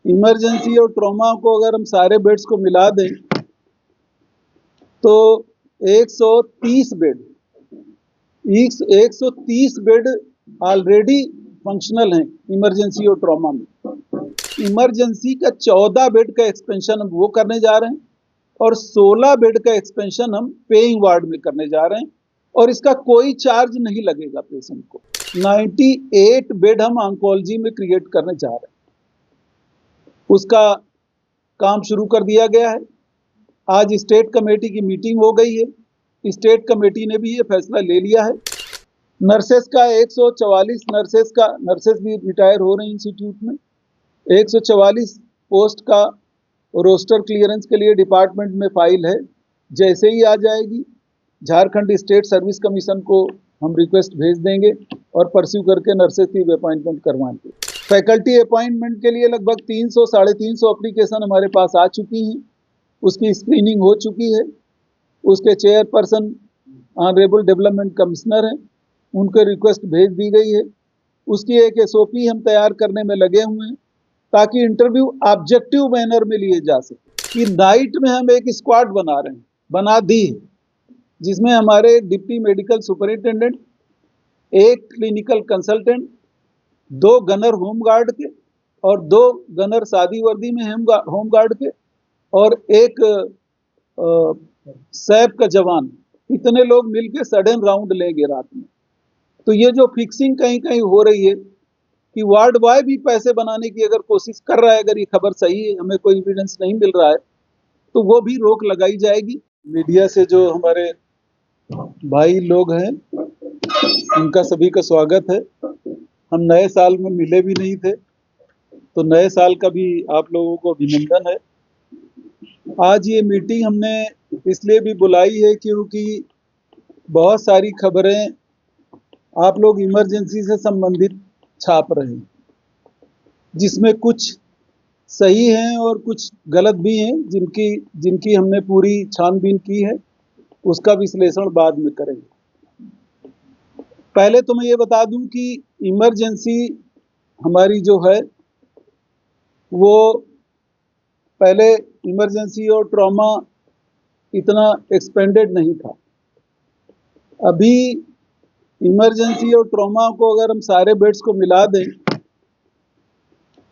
Emergency और trauma को अगर हम सारे बेड्स को मिला दें तो 130 बेड 130 बेड ऑलरेडी फंक्शनल हैं इमरजेंसी और ट्रॉमा में। इमरजेंसी का 14 बेड का एक्सपेंशन हम वो करने जा रहे हैं और 16 बेड का एक्सपेंशन हम पेइंग वार्ड में करने जा रहे हैं और इसका कोई चार्ज नहीं लगेगा पेशेंट को। 98 बेड हम ऑन्कोलॉजी में क्रिएट करने जा रहे हैं, उसका काम शुरू कर दिया गया है। आज स्टेट कमेटी की मीटिंग हो गई है, स्टेट कमेटी ने भी ये फैसला ले लिया है। नर्सेस का 144 नर्सेस भी रिटायर हो रहे हैं इंस्टीट्यूट में। 144 पोस्ट का रोस्टर क्लियरेंस के लिए डिपार्टमेंट में फाइल है, जैसे ही आ जाएगी झारखंड स्टेट सर्विस कमीशन को हम रिक्वेस्ट भेज देंगे और परस्यू करके नर्सेस की अपॉइंटमेंट करवाएंगे। फैकल्टी अपॉइंटमेंट के लिए लगभग 300 साढ़े 300 एप्लीकेशन हमारे पास आ चुकी हैं, उसकी स्क्रीनिंग हो चुकी है। उसके चेयरपर्सन ऑनरेबल डेवलपमेंट कमिश्नर हैं, उनको रिक्वेस्ट भेज दी गई है। उसकी एक एसओपी हम तैयार करने में लगे हुए हैं ताकि इंटरव्यू ऑब्जेक्टिव मैनर में लिए जा सके। कि नाइट में हम एक स्क्वाड बना दी है, जिसमें हमारे डिप्टी मेडिकल सुपरिटेंडेंट, एक क्लिनिकल कंसल्टेंट, 2 गनर होमगार्ड के और 2 गनर शादी वर्दी में होमगार्ड के और एक सैप का जवान, इतने लोग मिलके सडन राउंड लेंगे रात में। तो ये जो फिक्सिंग कहीं कहीं हो रही है कि वार्ड बॉय भी पैसे बनाने की अगर कोशिश कर रहा है, अगर ये खबर सही है, हमें कोई एविडेंस नहीं मिल रहा है, तो वो भी रोक लगाई जाएगी। मीडिया से जो हमारे भाई लोग हैं उनका सभी का स्वागत है। हम नए साल में मिले भी नहीं थे, तो नए साल का भी आप लोगों को अभिनंदन है। आज ये मीटिंग हमने इसलिए भी बुलाई है क्योंकि बहुत सारी खबरें आप लोग इमरजेंसी से संबंधित छाप रहे हैं, जिसमें कुछ सही हैं और कुछ गलत भी हैं, जिनकी हमने पूरी छानबीन की है, उसका विश्लेषण बाद में करेंगे। पहले तो मैं ये बता दूं कि इमरजेंसी हमारी जो है वो पहले इमरजेंसी और ट्रॉमा इतना एक्सपेंडेड नहीं था। अभी इमरजेंसी और ट्रॉमा को अगर हम सारे बेड्स को मिला दें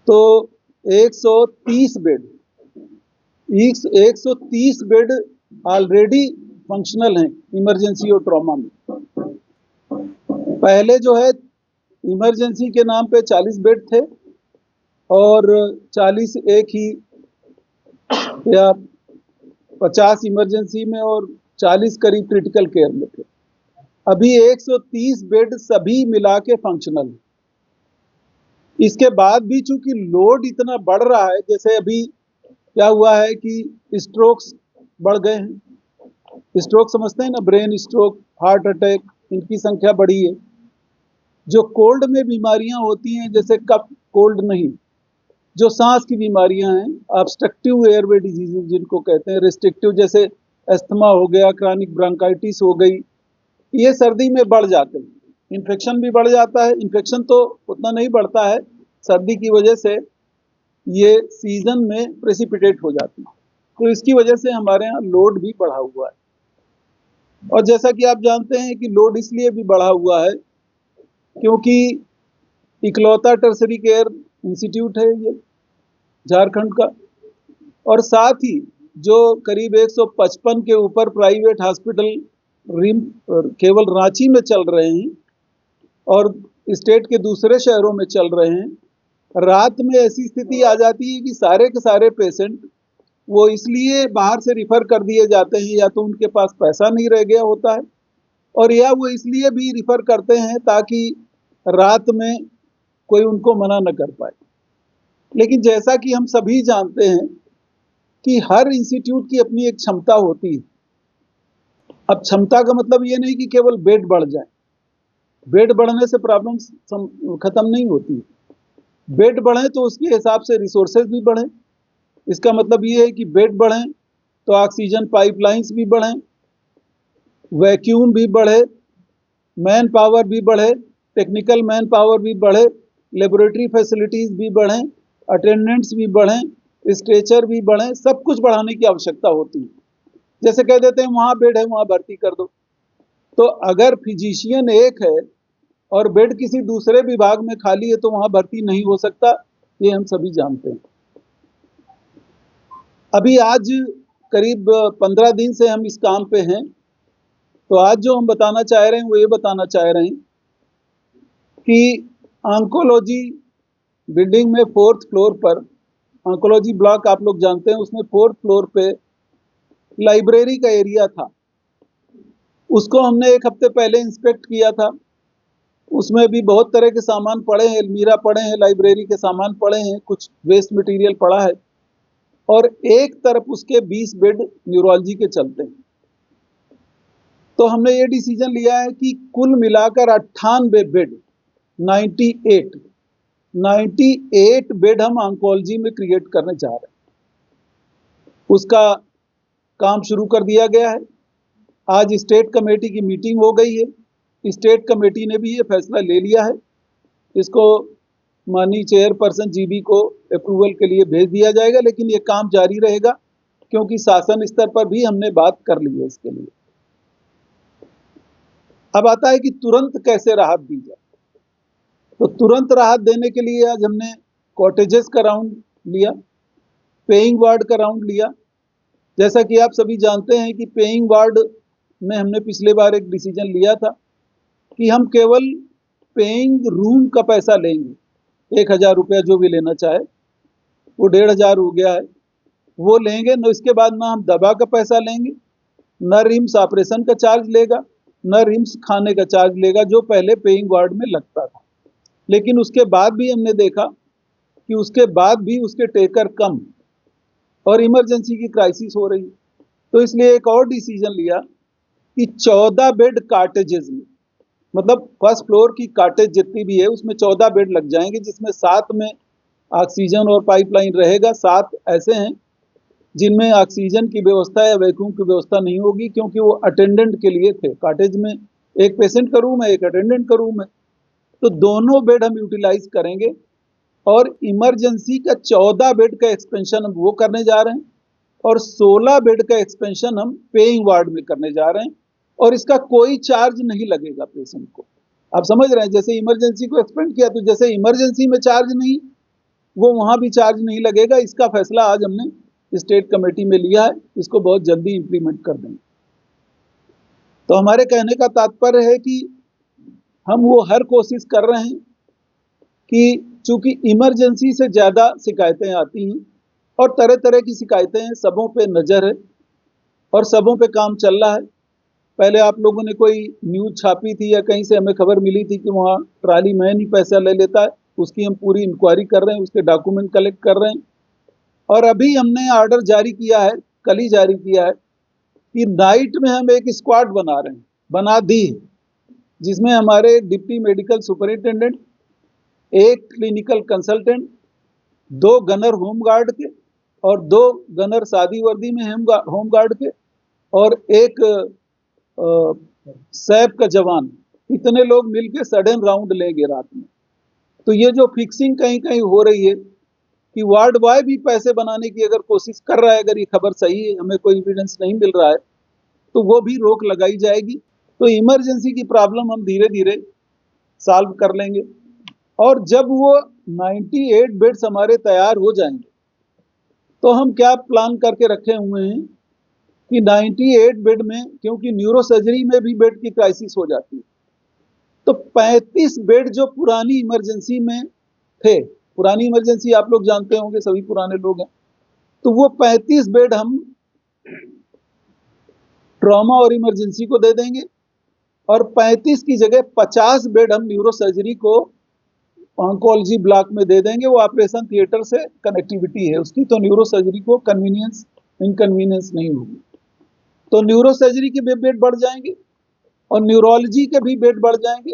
तो 130 बेड ऑलरेडी फंक्शनल हैं इमरजेंसी और ट्रॉमा में। पहले जो है इमरजेंसी के नाम पे 40 बेड थे और 40 एक ही या 50 इमरजेंसी में और 40 करीब क्रिटिकल केयर में थे। अभी 130 बेड सभी मिला के फंक्शनल है। इसके बाद भी चूंकि लोड इतना बढ़ रहा है, जैसे अभी क्या हुआ है कि स्ट्रोक्स बढ़ गए हैं। स्ट्रोक समझते हैं ना, ब्रेन स्ट्रोक, हार्ट अटैक, इनकी संख्या बढ़ी है। जो कोल्ड में बीमारियां होती हैं, जैसे कफ कोल्ड नहीं, जो सांस की बीमारियां हैं, ऑब्स्ट्रक्टिव एयरवे डिजीजेज जिनको कहते हैं, रिस्ट्रिक्टिव जैसे अस्थमा हो गया, क्रॉनिक ब्रोंकाइटिस हो गई, ये सर्दी में बढ़ जाते हैं। इन्फेक्शन भी बढ़ जाता है। इन्फेक्शन तो उतना नहीं बढ़ता है, सर्दी की वजह से ये सीजन में प्रेसिपिटेट हो जाती है, तो इसकी वजह से हमारे यहाँ लोड भी बढ़ा हुआ है। और जैसा कि आप जानते हैं कि लोड इसलिए भी बढ़ा हुआ है क्योंकि इकलौता टर्सरी केयर इंस्टीट्यूट है ये झारखंड का, और साथ ही जो करीब 155 के ऊपर प्राइवेट हॉस्पिटल केवल रांची में चल रहे हैं और स्टेट के दूसरे शहरों में चल रहे हैं, रात में ऐसी स्थिति आ जाती है कि सारे के सारे पेशेंट वो इसलिए बाहर से रिफ़र कर दिए जाते हैं, या तो उनके पास पैसा नहीं रह गया होता है, और या वो इसलिए भी रिफ़र करते हैं ताकि रात में कोई उनको मना न कर पाए। लेकिन जैसा कि हम सभी जानते हैं कि हर इंस्टीट्यूट की अपनी एक क्षमता होती है। अब क्षमता का मतलब ये नहीं कि केवल बेड बढ़ जाए, बेड बढ़ने से प्रॉब्लम खत्म नहीं होती। बेड बढ़े तो उसके हिसाब से रिसोर्सेज भी बढ़े। इसका मतलब ये है कि बेड बढ़े तो ऑक्सीजन पाइपलाइंस भी बढ़े, वैक्यूम भी बढ़े, मैन पावर भी बढ़े, टेक्निकल मैन पावर भी बढ़े, लेबोरेटरी फैसिलिटीज़ भी बढ़ें, अटेंडेंट्स भी बढ़ें, स्ट्रेचर भी बढ़ें, सब कुछ बढ़ाने की आवश्यकता होती है। जैसे कह देते हैं वहाँ बेड है वहाँ भर्ती कर दो, तो अगर फिजिशियन एक है और बेड किसी दूसरे विभाग में खाली है तो वहाँ भर्ती नहीं हो सकता, ये हम सभी जानते हैं। अभी आज करीब 15 दिन से हम इस काम पे हैं, तो आज जो हम बताना चाह रहे हैं वो ये बताना चाह रहे हैं कि ऑन्कोलॉजी बिल्डिंग में 4th फ्लोर पर, ऑन्कोलॉजी ब्लॉक आप लोग जानते हैं, उसमें 4th फ्लोर पे लाइब्रेरी का एरिया था। उसको हमने 1 हफ्ते पहले इंस्पेक्ट किया था। उसमें भी बहुत तरह के सामान पड़े हैं, अलमीरा पड़े हैं, लाइब्रेरी के सामान पड़े हैं, कुछ वेस्ट मटेरियल पड़ा है, और एक तरफ उसके 20 बेड न्यूरोलॉजी के चलते हैं। तो हमने ये डिसीजन लिया है कि कुल मिलाकर 98 बेड, 98 बेड हम ऑन्कोलॉजी में क्रिएट करने जा रहे हैं। उसका काम शुरू कर दिया गया है। आज स्टेट कमेटी की मीटिंग हो गई है। स्टेट कमेटी ने भी ये फैसला ले लिया है। इसको माननीय चेयरपर्सन जीबी को अप्रूवल के लिए भेज दिया जाएगा, लेकिन ये काम जारी रहेगा क्योंकि शासन स्तर पर भी हमने बात कर ली है इसके लिए। अब आता है कि तुरंत कैसे राहत दी जाए। तो तुरंत राहत देने के लिए आज हमने कॉटेजेस का राउंड लिया, पेइंग वार्ड का राउंड लिया। जैसा कि आप सभी जानते हैं कि पेइंग वार्ड में हमने पिछले बार एक डिसीजन लिया था कि हम केवल पेइंग रूम का पैसा लेंगे, 1000 रुपया जो भी लेना चाहे, वो 1500 हो गया है, वो लेंगे। न इसके बाद ना हम दवा का पैसा लेंगे, न रिम्स ऑपरेशन का चार्ज लेगा, न रिम्स खाने का चार्ज लेगा, जो पहले पेइंग वार्ड में लगता था। लेकिन उसके बाद भी हमने देखा कि उसके बाद भी उसके टेकर कम और इमरजेंसी की क्राइसिस हो रही। तो इसलिए एक और डिसीजन लिया कि 14 बेड कार्टेजेस में, मतलब 1st फ्लोर की कार्टेज जितनी भी है उसमें 14 बेड लग जाएंगे, जिसमें 7 में ऑक्सीजन और पाइपलाइन रहेगा। 7 ऐसे हैं जिनमें ऑक्सीजन की व्यवस्था या वैक्यूम की व्यवस्था नहीं होगी, क्योंकि वो अटेंडेंट के लिए थे। कार्टेज में एक पेशेंट का रूम है, एक अटेंडेंट का रूम है, तो दोनों बेड हम यूटिलाइज करेंगे। और इमरजेंसी का 14 बेड का एक्सपेंशन हम वो करने जा रहे हैं, और 16 बेड का एक्सपेंशन हम पेइंग वार्ड में करने जा रहे हैं, और इसका कोई चार्ज नहीं लगेगा पेशेंट को। आप समझ रहे हैं, जैसे इमरजेंसी को एक्सपेंड किया तो जैसे इमरजेंसी में चार्ज नहीं, वो वहां भी चार्ज नहीं लगेगा। इसका फैसला आज हमने स्टेट कमेटी में लिया है, इसको बहुत जल्दी इंप्लीमेंट कर देंगे। तो हमारे कहने का तात्पर्य है कि हम वो हर कोशिश कर रहे हैं कि चूंकि इमरजेंसी से ज़्यादा शिकायतें आती हैं और तरह तरह की शिकायतें हैं, सबों पे नज़र है और सबों पे काम चल रहा है। पहले आप लोगों ने कोई न्यूज़ छापी थी या कहीं से हमें खबर मिली थी कि वहाँ ट्राली मैन ही पैसा ले लेता है, उसकी हम पूरी इंक्वायरी कर रहे हैं, उसके डॉक्यूमेंट कलेक्ट कर रहे हैं। और अभी हमने ऑर्डर जारी किया है, कल ही जारी किया है, कि नाइट में हम एक स्क्वाड बना रहे हैं, बना दी, जिसमें हमारे डिप्टी मेडिकल सुपरिटेंडेंट, एक क्लिनिकल कंसल्टेंट, 2 गनर होमगार्ड के और 2 गनर शादी वर्दी में होमगार्ड के और एक सैप का जवान, इतने लोग मिलकर सडन राउंड लेंगे रात में। तो ये जो फिक्सिंग कहीं कहीं हो रही है कि वार्ड बॉय भी पैसे बनाने की अगर कोशिश कर रहा है, अगर ये खबर सही है, हमें कोई एविडेंस नहीं मिल रहा है, तो वो भी रोक लगाई जाएगी। तो इमरजेंसी की प्रॉब्लम हम धीरे धीरे सॉल्व कर लेंगे। और जब वो 98 बेड्स हमारे तैयार हो जाएंगे, तो हम क्या प्लान करके रखे हुए हैं कि 98 बेड में, क्योंकि न्यूरो सर्जरी में भी बेड की क्राइसिस हो जाती है, तो 35 बेड जो पुरानी इमरजेंसी में थे, पुरानी इमरजेंसी आप लोग जानते होंगे, सभी पुराने लोग हैं, तो वो 35 बेड हम ट्रॉमा और इमरजेंसी को दे देंगे, और 35 की जगह 50 बेड हम न्यूरो सर्जरी को ऑन्कोलॉजी ब्लॉक में दे देंगे। वो ऑपरेशन थिएटर से कनेक्टिविटी है उसकी, तो न्यूरो सर्जरी को कन्वीनियंस इनकन्वीनियंस नहीं होगी। तो न्यूरो सर्जरी के भी बेड बढ़ जाएंगे और न्यूरोलॉजी के भी बेड बढ़ जाएंगे।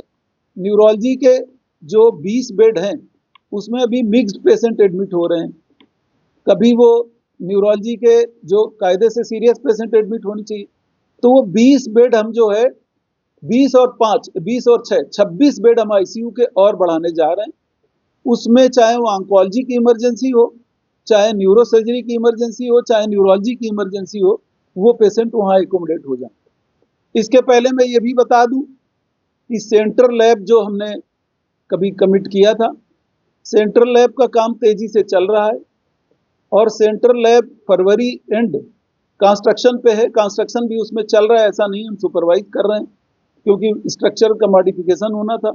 न्यूरोलॉजी के जो 20 बेड हैं उसमें अभी मिक्स्ड पेशेंट एडमिट हो रहे हैं। कभी वो न्यूरोलॉजी के जो कायदे से सीरियस पेशेंट एडमिट होनी चाहिए, तो वो 20 बेड हम जो है 20 और 5, 20 और 6, 26 बेड हम आईसीयू के और बढ़ाने जा रहे हैं। उसमें चाहे वो ऑन्कोलॉजी की इमरजेंसी हो, चाहे न्यूरो सर्जरी की इमरजेंसी हो, चाहे न्यूरोलॉजी की इमरजेंसी हो, वो पेशेंट वहाँ एकोमोडेट हो जाए। इसके पहले मैं ये भी बता दूं कि सेंट्रल लैब जो हमने कभी कमिट किया था, सेंट्रल लैब का काम तेजी से चल रहा है और central lab February and construction पे है। कंस्ट्रक्शन भी उसमें चल रहा है, ऐसा नहीं हम सुपरवाइज कर रहे हैं क्योंकि स्ट्रक्चर का मॉडिफिकेशन होना था।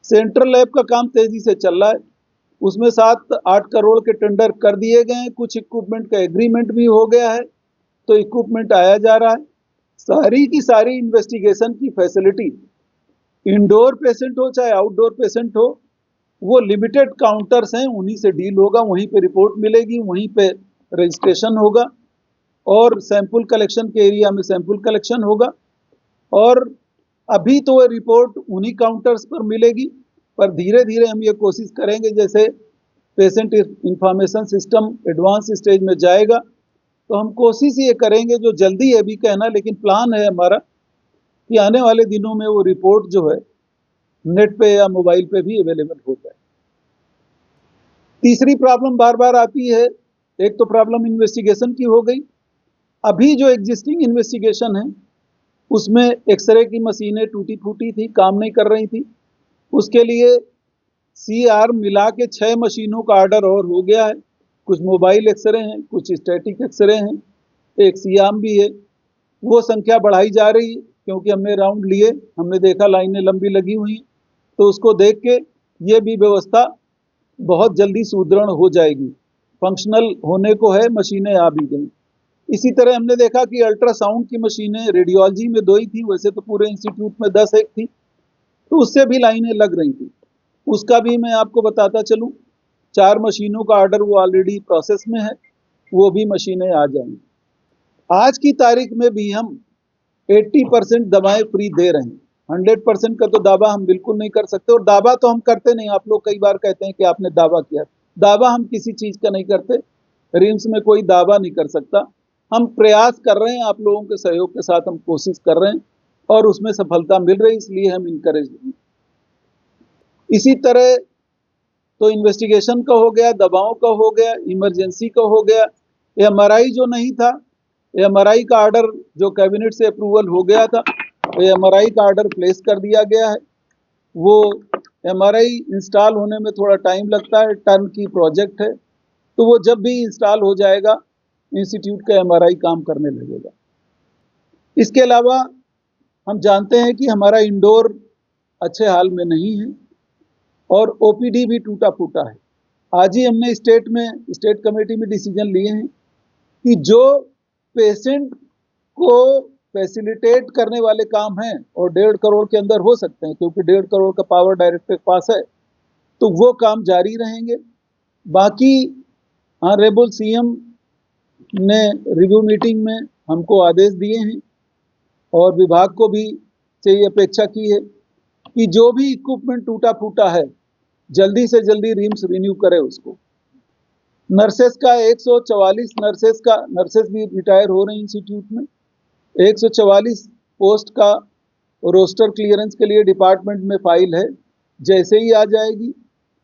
सेंट्रल लैब का काम तेजी से चल रहा है, उसमें 7-8 करोड़ के टेंडर कर दिए गए हैं, कुछ इक्विपमेंट का एग्रीमेंट भी हो गया है, तो इक्विपमेंट आया जा रहा है। सारी की सारी इन्वेस्टिगेशन की फैसिलिटी, इंडोर पेशेंट हो चाहे आउटडोर पेशेंट हो, वो लिमिटेड काउंटर्स हैं, उन्हीं से डील होगा, वहीं पे रिपोर्ट मिलेगी, वहीं पे रजिस्ट्रेशन होगा और सैंपल कलेक्शन के एरिया में सैंपल कलेक्शन होगा। और अभी तो वो रिपोर्ट उन्हीं काउंटर्स पर मिलेगी, पर धीरे धीरे हम ये कोशिश करेंगे, जैसे patient information system advance stage में जाएगा तो हम कोशिश ये करेंगे, जो जल्दी है अभी कहना, लेकिन प्लान है हमारा कि आने वाले दिनों में वो रिपोर्ट जो है नेट पे या मोबाइल पे भी अवेलेबल हो जाए। तीसरी प्रॉब्लम बार बार आती है, एक तो प्रॉब्लम इन्वेस्टिगेशन की हो गई, अभी जो एग्जिस्टिंग इन्वेस्टिगेशन है उसमें एक्सरे की मशीनें टूटी फूटी थी, काम नहीं कर रही थी। उसके लिए CR मिला के 6 मशीनों का ऑर्डर और हो गया है। कुछ मोबाइल एक्सरे हैं, कुछ स्टैटिक एक्सरे हैं, एक CM भी है। वो संख्या बढ़ाई जा रही है क्योंकि हमने राउंड लिए, हमने देखा लाइनें लंबी लगी हुई हैं, तो उसको देख के ये भी व्यवस्था बहुत जल्दी सुदृढ़ हो जाएगी। फंक्शनल होने को है, मशीनें आ भी गई। इसी तरह हमने देखा कि अल्ट्रासाउंड की मशीनें रेडियोलॉजी में 2 ही थी, वैसे तो पूरे इंस्टीट्यूट में 10 एक थी, तो उससे भी लाइनें लग रही थी। उसका भी मैं आपको बताता चलूं, 4 मशीनों का ऑर्डर वो ऑलरेडी प्रोसेस में है, वो भी मशीनें आ जाएंगी। आज की तारीख में भी हम 80% दवाएं फ्री दे रहे हैं। 100% का तो दावा हम बिल्कुल नहीं कर सकते, और दावा तो हम करते नहीं। आप लोग कई बार कहते हैं कि आपने दावा किया, दावा हम किसी चीज का नहीं करते। रिम्स में कोई दावा नहीं कर सकता। हम प्रयास कर रहे हैं, आप लोगों के सहयोग के साथ हम कोशिश कर रहे हैं और उसमें सफलता मिल रही, इसलिए हम इनकरेज हैं। इसी तरह तो इन्वेस्टिगेशन का हो गया, दवाओं का हो गया, इमरजेंसी का हो गया। MRI जो नहीं था, MRI का ऑर्डर जो कैबिनेट से अप्रूवल हो गया था, तो MRI का ऑर्डर प्लेस कर दिया गया है। वो MRI इंस्टॉल होने में थोड़ा टाइम लगता है, टर्न की प्रोजेक्ट है, तो वो जब भी इंस्टॉल हो जाएगा इंस्टीट्यूट का MRI काम करने लगेगा। इसके अलावा हम जानते हैं कि हमारा इंडोर अच्छे हाल में नहीं है और OPD भी टूटा फूटा है। आज ही हमने स्टेट कमेटी में डिसीजन लिए हैं कि जो पेशेंट को फैसिलिटेट करने वाले काम हैं और 1.5 करोड़ के अंदर हो सकते हैं, क्योंकि 1.5 करोड़ का पावर डायरेक्टर के पास है, तो वो काम जारी रहेंगे। बाकी ऑनरेबल CM ने रिव्यू मीटिंग में हमको आदेश दिए हैं और विभाग को भी से ये अपेक्षा की है कि जो भी इक्विपमेंट टूटा फूटा है जल्दी से जल्दी रिम्स रिन्यू करे उसको। नर्सेस का 144 नर्सेस भी रिटायर हो रही इंस्टीट्यूट में। 144 पोस्ट का रोस्टर क्लियरेंस के लिए डिपार्टमेंट में फाइल है, जैसे ही आ जाएगी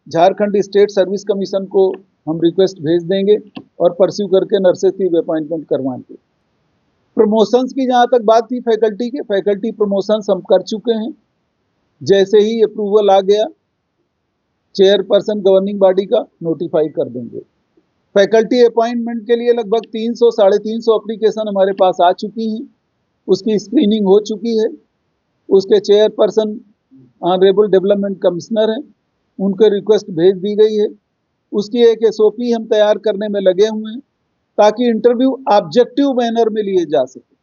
झारखंड स्टेट सर्विस कमीशन को हम रिक्वेस्ट भेज देंगे और परस्यू करके नर्सेस की अपॉइंटमेंट करवाएंगे। प्रमोशंस की जहाँ तक बात थी फैकल्टी के, फैकल्टी प्रमोशंस हम कर चुके हैं। जैसे ही अप्रूवल आ गया चेयरपर्सन गवर्निंग बॉडी का नोटिफाई कर देंगे। फैकल्टी अपॉइंटमेंट के लिए लगभग 300-350 एप्लीकेशन हमारे पास आ चुकी हैं, उसकी स्क्रीनिंग हो चुकी है। उसके चेयरपर्सन ऑनरेबल डेवलपमेंट कमिश्नर हैं, उनके रिक्वेस्ट भेज दी गई है। उसकी एक SOP हम तैयार करने में लगे हुए हैं ताकि इंटरव्यू ऑब्जेक्टिव मैनर में लिए जा सके,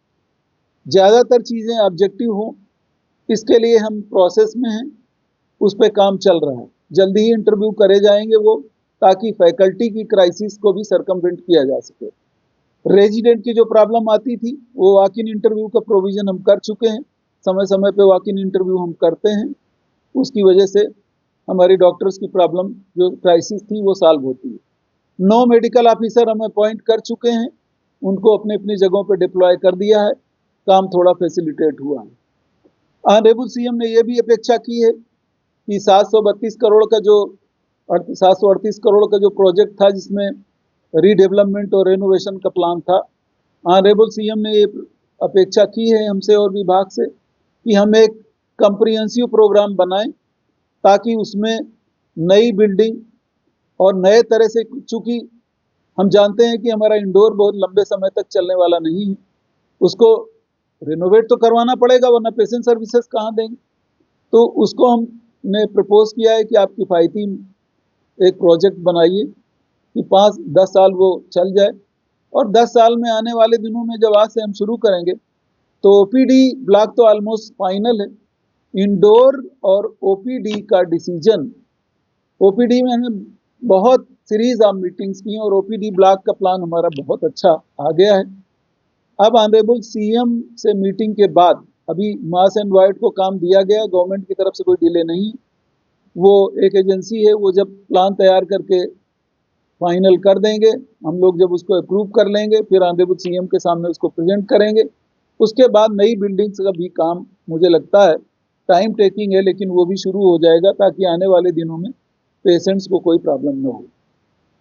ज़्यादातर चीज़ें ऑब्जेक्टिव हों, इसके लिए हम प्रोसेस में हैं, उस पर काम चल रहा है। जल्दी ही इंटरव्यू करे जाएंगे वो, ताकि फैकल्टी की क्राइसिस को भी सरकमवेंट किया जा सके। रेजिडेंट की जो प्रॉब्लम आती थी वो वॉक इन इंटरव्यू का प्रोविजन हम कर चुके हैं, समय समय पे वॉक इन इंटरव्यू हम करते हैं, उसकी वजह से हमारी डॉक्टर्स की प्रॉब्लम जो क्राइसिस थी वो सॉल्व होती है। 9 मेडिकल ऑफिसर हम अपॉइंट कर चुके हैं, उनको अपनी अपनी जगहों पर डिप्लॉय कर दिया है, काम थोड़ा फैसिलिटेट हुआ है। ऑनरेबल CM ने यह भी अपेक्षा की है कि 732 करोड़ का जो 738 करोड़ का जो प्रोजेक्ट था, जिसमें रीडेवलपमेंट और रेनोवेशन का प्लान था, ऑनरेबल सीएम ने ये अपेक्षा की है हमसे और विभाग से कि हम एक कंप्रिहेंसिव प्रोग्राम बनाएं, ताकि उसमें नई बिल्डिंग और नए तरह से, चूंकि हम जानते हैं कि हमारा इंडोर बहुत लंबे समय तक चलने वाला नहीं है, उसको रिनोवेट तो करवाना पड़ेगा, वरना पेशेंट सर्विसेज कहाँ देंगे। तो उसको हमने प्रपोज किया है कि आप किफ़ायती एक प्रोजेक्ट बनाइए कि 5-10 साल वो चल जाए, और 10 साल में आने वाले दिनों में जब आज से हम शुरू करेंगे तो ओपीडी ब्लॉक तो ऑलमोस्ट फाइनल है। इंडोर और ओपीडी का डिसीजन, ओपीडी में हमने बहुत सीरीज ऑफ मीटिंग्स की और ओपीडी ब्लॉक का प्लान हमारा बहुत अच्छा आ गया है। अब ऑनरेबल सीएम से मीटिंग के बाद अभी मास एंड वाइड को काम दिया गया, गवर्नमेंट की तरफ से कोई डिले नहीं, वो एक एजेंसी है, वो जब प्लान तैयार करके फाइनल कर देंगे, हम लोग जब उसको अप्रूव कर लेंगे, फिर ऑनरेबल सीएम के सामने उसको प्रेजेंट करेंगे। उसके बाद नई बिल्डिंग्स का भी काम मुझे लगता है टाइम टेकिंग है, लेकिन वो भी शुरू हो जाएगा, ताकि आने वाले दिनों में पेशेंट्स को कोई प्रॉब्लम न हो।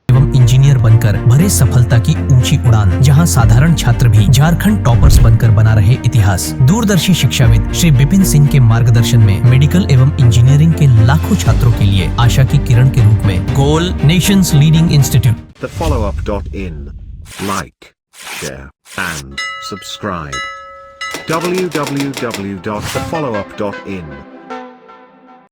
एवं इंजीनियर बनकर भरे सफलता की ऊंची उड़ान, जहां साधारण छात्र भी झारखंड टॉपर्स बनकर बना रहे इतिहास। दूरदर्शी शिक्षाविद श्री विपिन सिंह के मार्गदर्शन में मेडिकल एवं इंजीनियरिंग के लाखों छात्रों के लिए आशा की किरण के रूप में goal nations leading institute. thefollowup.in. Like, share, and subscribe. www.thefollowup.in